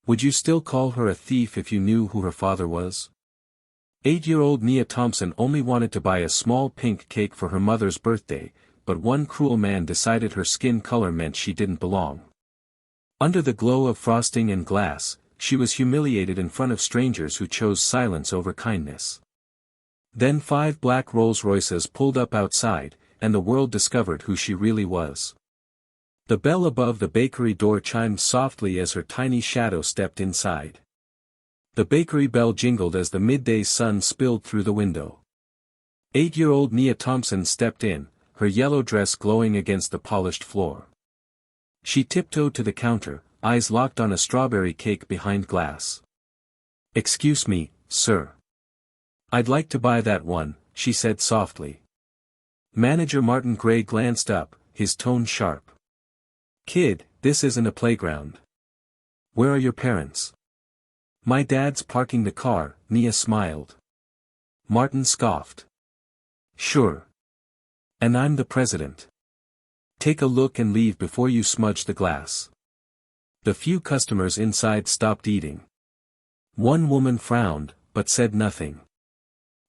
Would you still call her a thief if you knew who her father was? 8-year-old Nia Thompson only wanted to buy a small pink cake for her mother's birthday, but one cruel man decided her skin color meant she didn't belong. Under the glow of frosting and glass, she was humiliated in front of strangers who chose silence over kindness. Then 5 black Rolls-Royces pulled up outside, and the world discovered who she really was. The bell above the bakery door chimed softly as her tiny shadow stepped inside. The bakery bell jingled as the midday sun spilled through the window. 8-year-old Nia Thompson stepped in, her yellow dress glowing against the polished floor. She tiptoed to the counter, eyes locked on a strawberry cake behind glass. "Excuse me, sir. I'd like to buy that one," she said softly. Manager Martin Gray glanced up, his tone sharp. "Kid, this isn't a playground. Where are your parents?" "My dad's parking the car," Nia smiled. Martin scoffed. "Sure. And I'm the president. Take a look and leave before you smudge the glass." The few customers inside stopped eating. One woman frowned, but said nothing.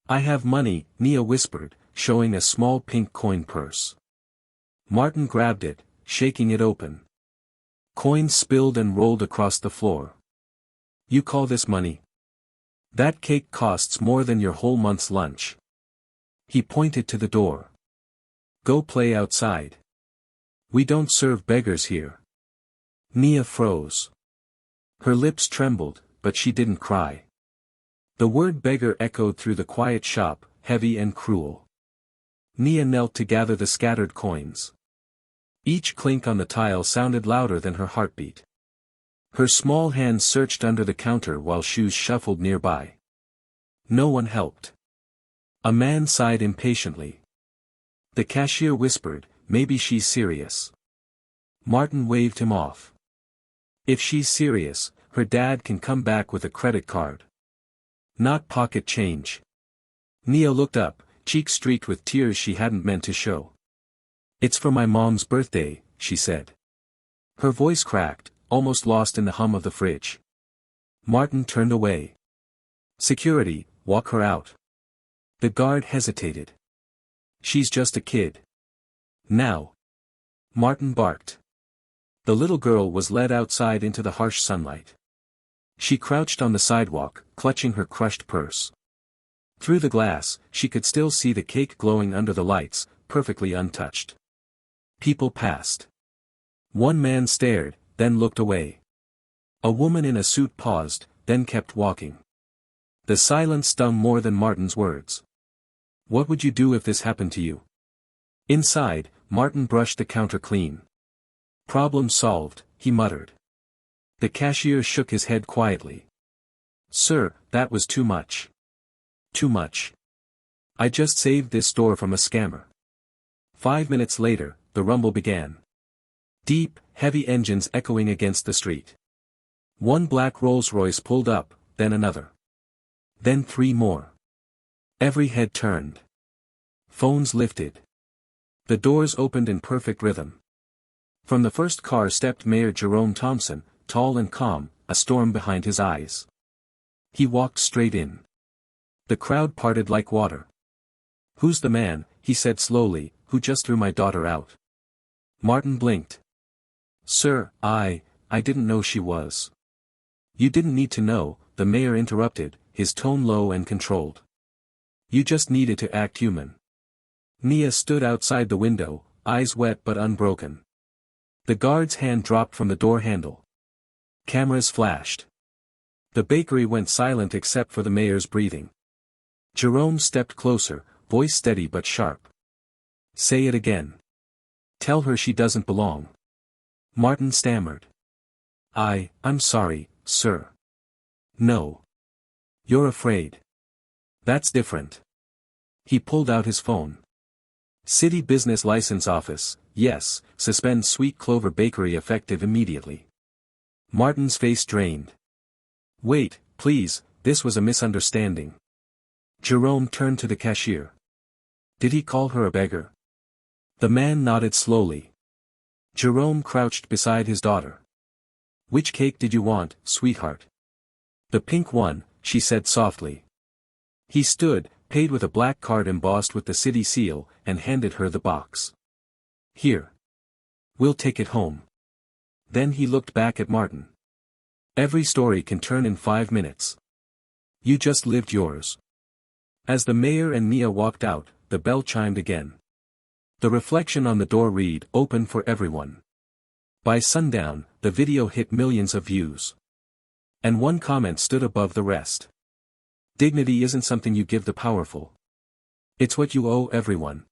"I have money," Nia whispered, showing a small pink coin purse. Martin grabbed it, shaking it open. Coins spilled and rolled across the floor. "You call this money? That cake costs more than your whole month's lunch." He pointed to the door. "Go play outside. We don't serve beggars here." Nia froze. Her lips trembled, but she didn't cry. The word beggar echoed through the quiet shop, heavy and cruel. Nia knelt to gather the scattered coins. Each clink on the tile sounded louder than her heartbeat. Her small hands searched under the counter while shoes shuffled nearby. No one helped. A man sighed impatiently. The cashier whispered, "Maybe she's serious." Martin waved him off. "If she's serious, her dad can come back with a credit card. Not pocket change." Nia looked up, cheeks streaked with tears she hadn't meant to show. "It's for my mom's birthday," she said. Her voice cracked, almost lost in the hum of the fridge. Martin turned away. "Security, walk her out." The guard hesitated. "She's just a kid." "Now." Martin barked. The little girl was led outside into the harsh sunlight. She crouched on the sidewalk, clutching her crushed purse. Through the glass, she could still see the cake glowing under the lights, perfectly untouched. People passed. One man stared, then looked away. A woman in a suit paused, then kept walking. The silence stung more than Martin's words. "What would you do if this happened to you?" Inside, Martin brushed the counter clean. "Problem solved," he muttered. The cashier shook his head quietly. "Sir, that was too much." "Too much? I just saved this store from a scammer." 5 minutes later, the rumble began. Deep, heavy engines echoing against the street. One black Rolls-Royce pulled up, then another. Then 3 more. Every head turned. Phones lifted. The doors opened in perfect rhythm. From the first car stepped Mayor Jerome Thompson, tall and calm, a storm behind his eyes. He walked straight in. The crowd parted like water. "Who's the man," he said slowly, "who just threw my daughter out?" Martin blinked. "Sir, I didn't know she was." "You didn't need to know," the mayor interrupted, his tone low and controlled. "You just needed to act human." Nia stood outside the window, eyes wet but unbroken. The guard's hand dropped from the door handle. Cameras flashed. The bakery went silent except for the mayor's breathing. Jerome stepped closer, voice steady but sharp. "Say it again. Tell her she doesn't belong." Martin stammered. I'm sorry, sir." "No. You're afraid. That's different." He pulled out his phone. "City Business License Office, yes, suspend Sweet Clover Bakery effective immediately." Martin's face drained. "Wait, please, this was a misunderstanding." Jerome turned to the cashier. "Did he call her a beggar?" The man nodded slowly. Jerome crouched beside his daughter. Which cake did you want, sweetheart? The pink one, she said softly. He stood, paid with a black card embossed with the city seal, and handed her the box. Here. We'll take it home. Then he looked back at Martin. Every story can turn in 5 minutes. You just lived yours. As the mayor and Mia walked out, the bell chimed again. The reflection on the door read, "Open for everyone." By sundown, the video hit millions of views. And one comment stood above the rest. Dignity isn't something you give the powerful. It's what you owe everyone.